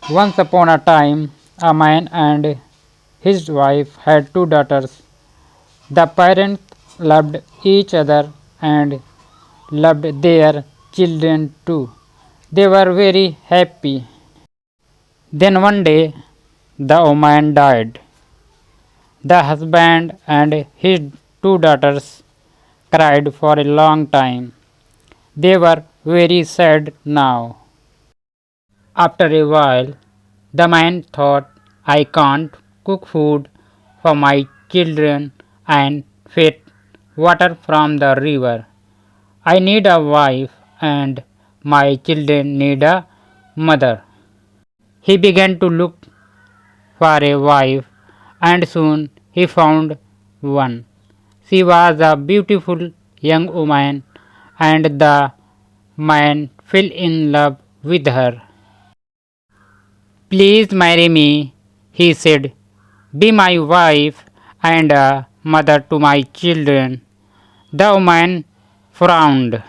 Once upon a time, a man and his wife had two daughters. The parents loved each other and loved their children too. They were very happy. Then one day, the woman died. The husband and his two daughters cried for a long time. They were very sad now. After a while, the man thought, I can't cook food for my children and fetch water from the river. I need a wife and my children need a mother. He began to look for a wife and soon he found one. She was a beautiful young woman and the man fell in love with her. Please marry me, he said. Be my wife and a mother to my children. The woman frowned.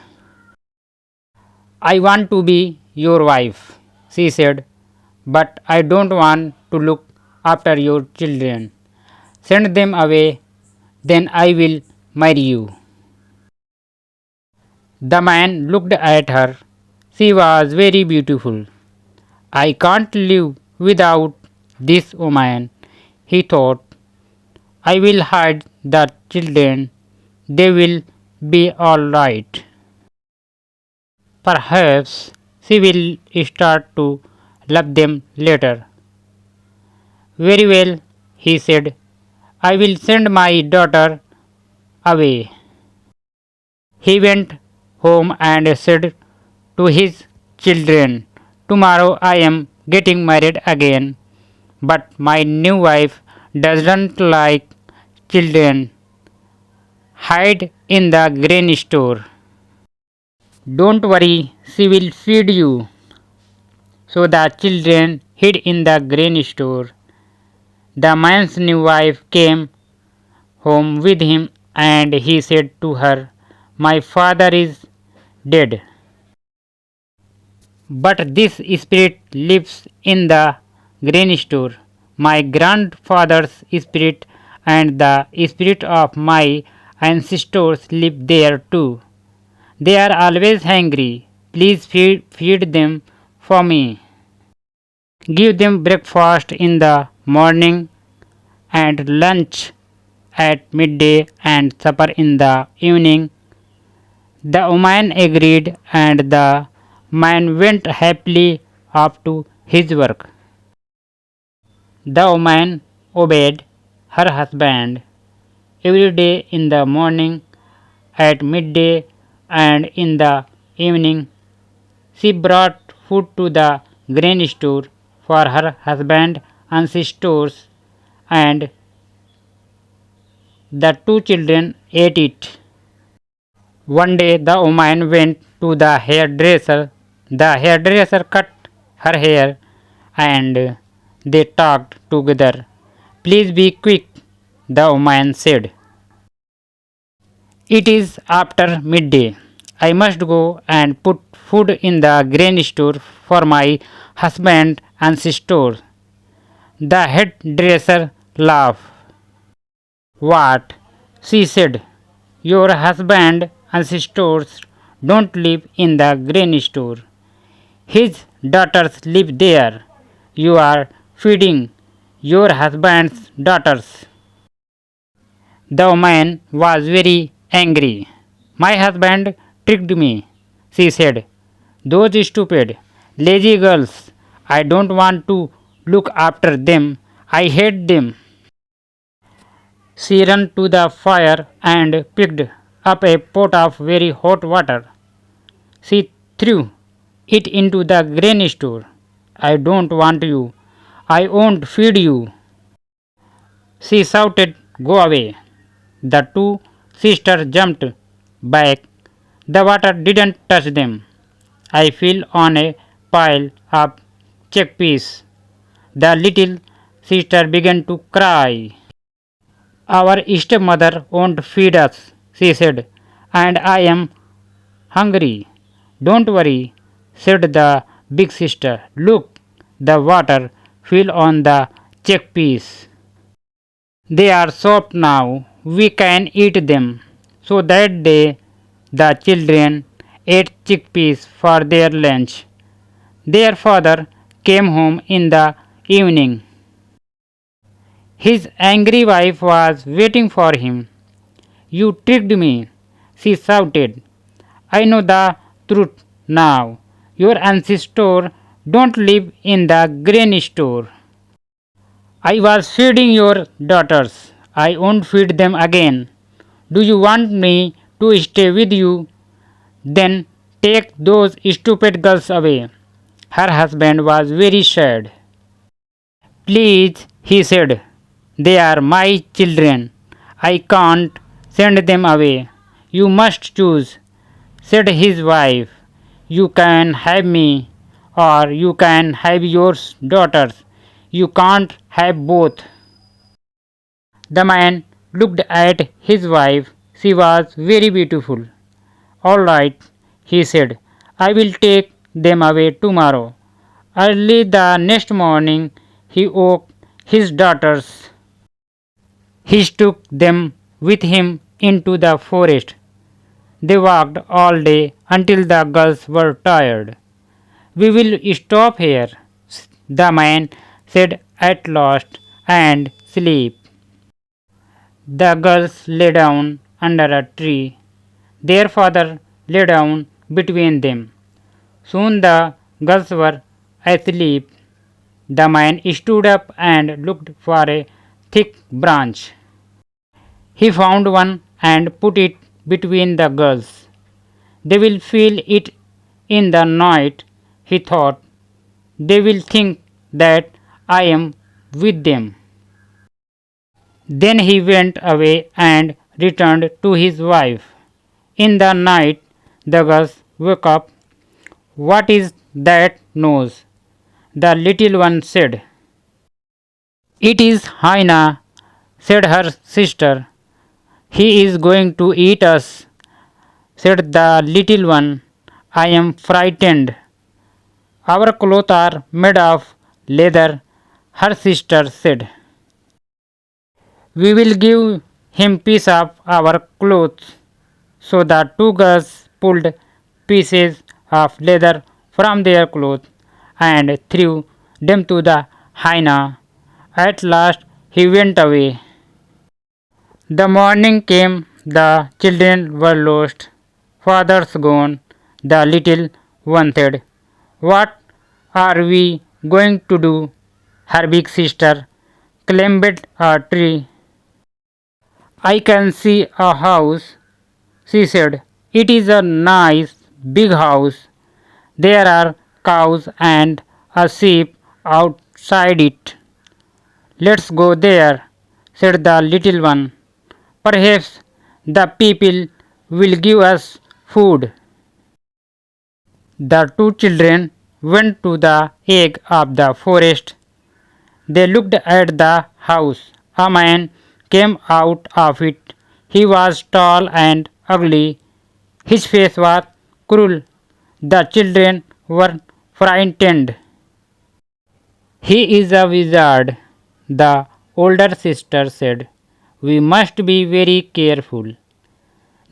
I want to be your wife, she said, but I don't want to look after your children. Send them away, then I will marry you. The man looked at her. She was very beautiful. I can't live without this woman, he thought. I will hide the children. They will be all right. Perhaps she will start to love them later. Very well, he said. I will send my daughter away. He went home and said to his children, tomorrow I am getting married again, but my new wife doesn't like children. Hide in the grain store. Don't worry, she will feed you. So the children hid in the grain store. The man's new wife came home with him and he said to her, my father is dead, but this spirit lives in the grain store. My grandfather's spirit and the spirit of my ancestors live there too. They are always hungry. Please feed them for me. Give them breakfast in the morning and lunch at midday and supper in the evening. The woman agreed and the man went happily off to his work. The woman obeyed her husband every day in the morning, at midday, and in the evening. She brought food to the grain store for her husband and sisters, and the two children ate it. One day the woman went to the hairdresser. The hairdresser cut her hair and they talked together. Please be quick, the woman said. It is after midday. I must go and put food in the grain store for my husband and sisters. The hairdresser laughed. What? She said. Your husband and sisters don't live in the grain store. His daughters live there. You are feeding your husband's daughters. The woman was very angry. My husband tricked me, she said. Those stupid, lazy girls. I don't want to look after them. I hate them. She ran to the fire and picked up a pot of very hot water. She threw it into the grain store. I don't want you. I won't feed you. She shouted, go away. The two sisters jumped back. The water didn't touch them. I fell on a pile of chickpeas. The little sister began to cry. Our stepmother won't feed us, she said, and I am hungry. Don't worry, said the big sister. Look, the water fell on the chickpeas. They are soft now, we can eat them. So that day the children ate chickpeas for their lunch. Their father came home in the evening. His angry wife was waiting for him. You tricked me, she shouted. I know the truth now. Your ancestors don't live in the grain store. I was feeding your daughters. I won't feed them again. Do you want me to stay with you? Then take those stupid girls away. Her husband was very sad. Please, he said, they are my children. I can't send them away. You must choose, said his wife. You can have me, or you can have your daughters. You can't have both. The man looked at his wife. She was very beautiful. All right, he said, I will take them away tomorrow. Early the next morning, he woke his daughters. He took them with him into the forest. They walked all day until the girls were tired. We will stop here, the man said at last, and sleep. The girls lay down under a tree. Their father lay down between them. Soon the girls were asleep. The man stood up and looked for a thick branch. He found one and put it between the girls. They will feel it in the night, he thought. They will think that I am with them. Then he went away and returned to his wife. In the night, the girls woke up. What is that noise? The little one said. It is hyena, said her sister. He is going to eat us, said the little one. I am frightened. Our clothes are made of leather, her sister said. We will give him piece of our clothes. So the two girls pulled pieces of leather from their clothes and threw them to the hyena. At last he went away. The morning came, the children were lost. Father's gone, the little one said. What are we going to do? Her big sister climbed a tree. I can see a house, she said. It is a nice big house. There are cows and a sheep outside it. Let's go there, said the little one. Perhaps the people will give us food. The two children went to the edge of the forest. They looked at the house. A man came out of it. He was tall and ugly. His face was cruel. The children were frightened. He is a wizard, the older sister said. We must be very careful.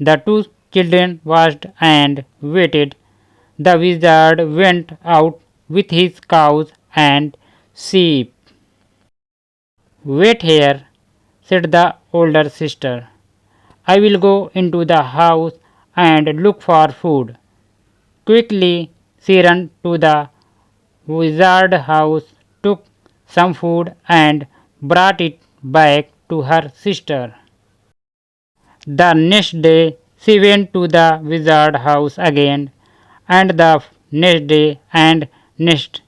The two children watched and waited. The wizard went out with his cows and sheep. Wait here, said the older sister. I will go into the house and look for food. Quickly she ran to the wizard house, took some food and brought it back to her sister. The next day she went to the wizard house again, and the next day and next.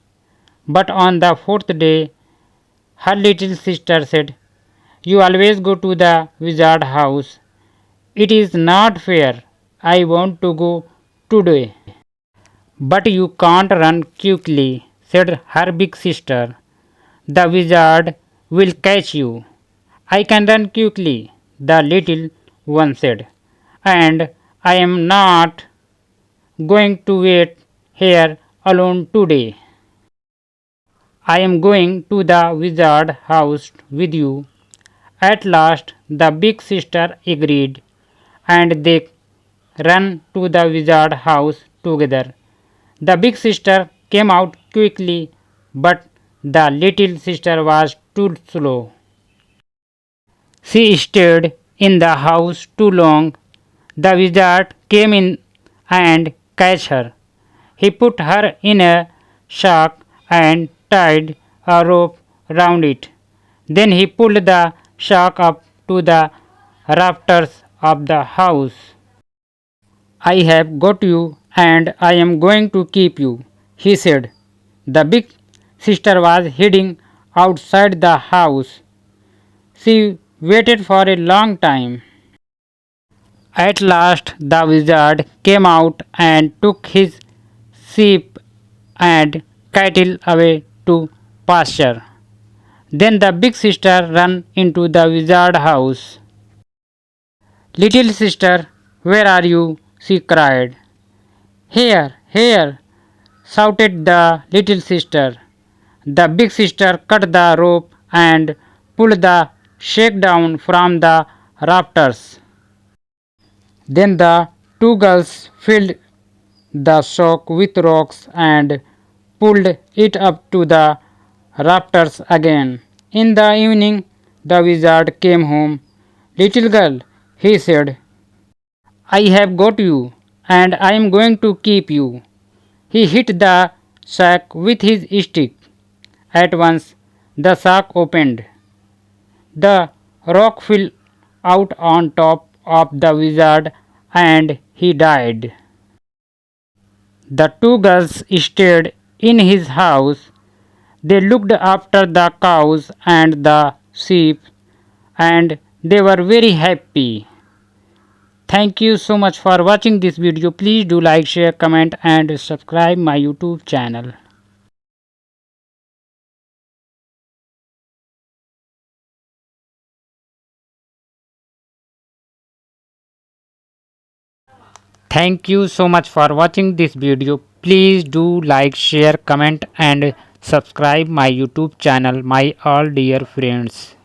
But on the fourth day her little sister said, You always go to the wizard house. It is not fair. I want to go today. But you can't run quickly, said her big sister. The wizard will catch you. I can run quickly, the little one said, and I am not going to wait here alone today. I am going to the wizard house with you. At last, the big sister agreed, and they ran to the wizard house together. The big sister came out quickly, but the little sister was too slow. She stayed in the house too long. The wizard came in and catch her. He put her in a sack and tied a rope round it. Then he pulled the sack up to the rafters of the house. I have got you and I am going to keep you, he said. The big sister was hiding outside the house. She waited for a long time. At last, the wizard came out and took his sheep and cattle away to pasture. Then the big sister ran into the wizard house. Little sister, where are you? She cried. Here, here, shouted the little sister. The big sister cut the rope and pulled the shack down from the rafters. Then the two girls filled the shack with rocks and pulled it up to the rafters again. In the evening, the wizard came home. Little girl, he said, I have got you, and I am going to keep you. He hit the sack with his stick. At once, the sack opened. The rock fell out on top of the wizard, and he died. The two girls stayed in his house. They looked after the cows and the sheep, and they were very happy. Thank you so much for watching this video. Please do like, share, comment and subscribe my YouTube channel. Thank you so much for watching this video. Please do like, share, comment and subscribe my YouTube channel, my all dear friends.